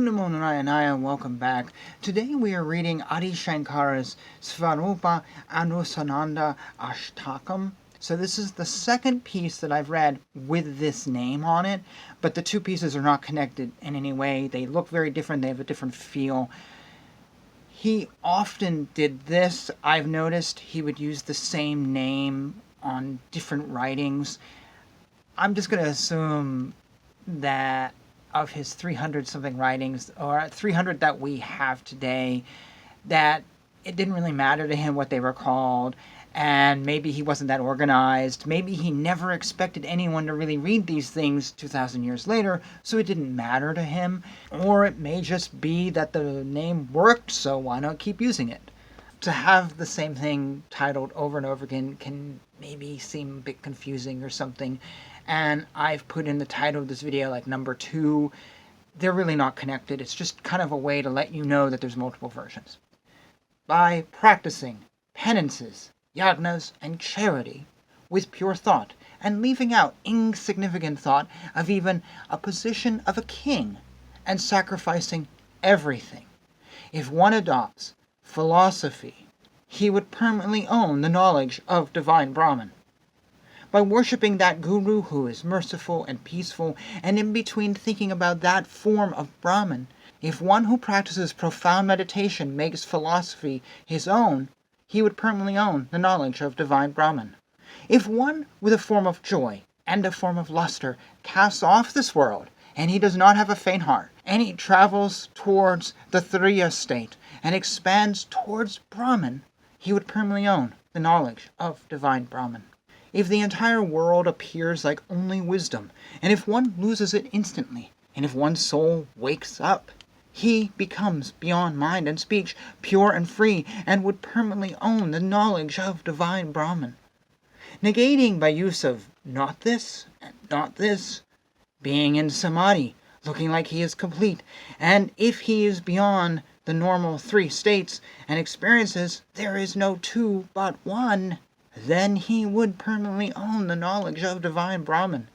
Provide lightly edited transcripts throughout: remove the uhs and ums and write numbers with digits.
Namo Narayana and welcome back. Today we are reading Adi Shankara's Svarupa Anusandhana Ashtakam. So this is the second piece that I've read with this name on it, but the two pieces are not connected in any way. They look very different, they have a different feel. He often did this. I've noticed he would use the same name on different writings. I'm just going to assume that of his 300 something writings, or 300 that we have today, that it didn't really matter to him what they were called, and maybe he wasn't that organized. Maybe he never expected anyone to really read these things 2,000 years later, so it didn't matter to him. Or it may just be that the name worked, so why not keep using it? To have the same thing titled over and over again can maybe seem a bit confusing or something, and I've put in the title of this video like number 2. They're really not connected. It's just kind of a way to let you know that there's multiple versions. By practicing penances, yagnas, and charity with pure thought, and leaving out insignificant thought of even a position of a king, and sacrificing everything, if one adopts philosophy, he would permanently own the knowledge of divine Brahman. By worshipping that guru who is merciful and peaceful, and in between thinking about that form of Brahman, if one who practices profound meditation makes philosophy his own, he would permanently own the knowledge of divine Brahman. If one with a form of joy and a form of luster casts off this world, and he does not have a faint heart, and he travels towards the Turiya state and expands towards Brahman, he would permanently own the knowledge of divine Brahman. If the entire world appears like only wisdom, and if one loses it instantly, and if one's soul wakes up, he becomes beyond mind and speech, pure and free, and would permanently own the knowledge of divine Brahman. Negating by use of not this and not this, being in samadhi, looking like he is complete, and if he is beyond the normal 3 states and experiences there is no 2 but 1, then he would permanently own the knowledge of divine Brahman.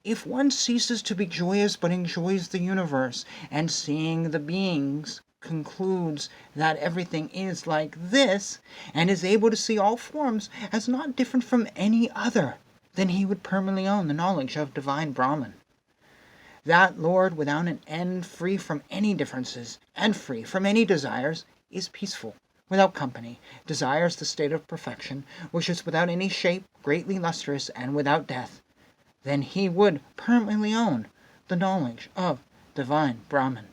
If one ceases to be joyous but enjoys the universe, and seeing the beings concludes that everything is like this, and is able to see all forms as not different from any other, then he would permanently own the knowledge of divine Brahman. That Lord without an end, free from any differences, and free from any desires, is peaceful, without company, desires the state of perfection, which is without any shape, greatly lustrous, and without death. Then he would permanently own the knowledge of divine Brahman.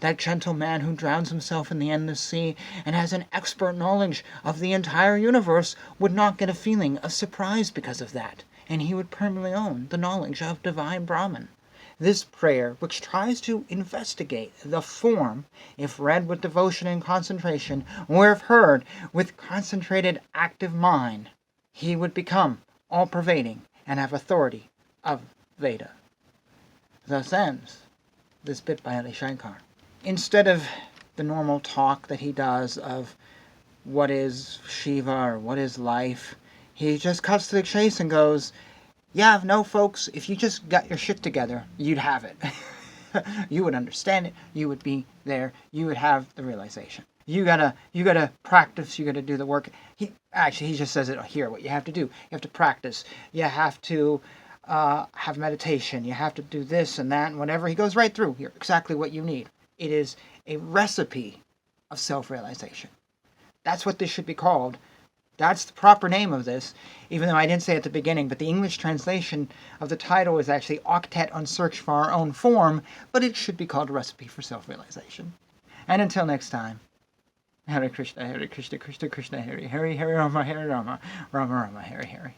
That gentle man who drowns himself in the endless sea and has an expert knowledge of the entire universe would not get a feeling of surprise because of that, and he would permanently own the knowledge of divine Brahman. This prayer, which tries to investigate the form, if read with devotion and concentration, or if heard with concentrated active mind, he would become all-pervading and have authority of Veda. Thus ends this bit by Adi Shankara. Instead of the normal talk that he does of what is Shiva or what is life, he just cuts to the chase and goes, yeah, no folks, if you just got your shit together, you'd have it. You would understand it, you would be there, you would have the realization. You gotta practice, you gotta do the work. He just says it here, what you have to do. You have to practice, you have to have meditation, you have to do this and that and whatever. He goes right through here, exactly what you need. It is a recipe of self-realization. That's what this should be called. That's the proper name of this, even though I didn't say it at the beginning, but the English translation of the title is actually Octet on Search for Our Own Form, but it should be called A Recipe for Self-Realization. And until next time, Hare Krishna, Krishna Krishna, Hare Hare, Hare Rama, Rama Rama, Hare Hare.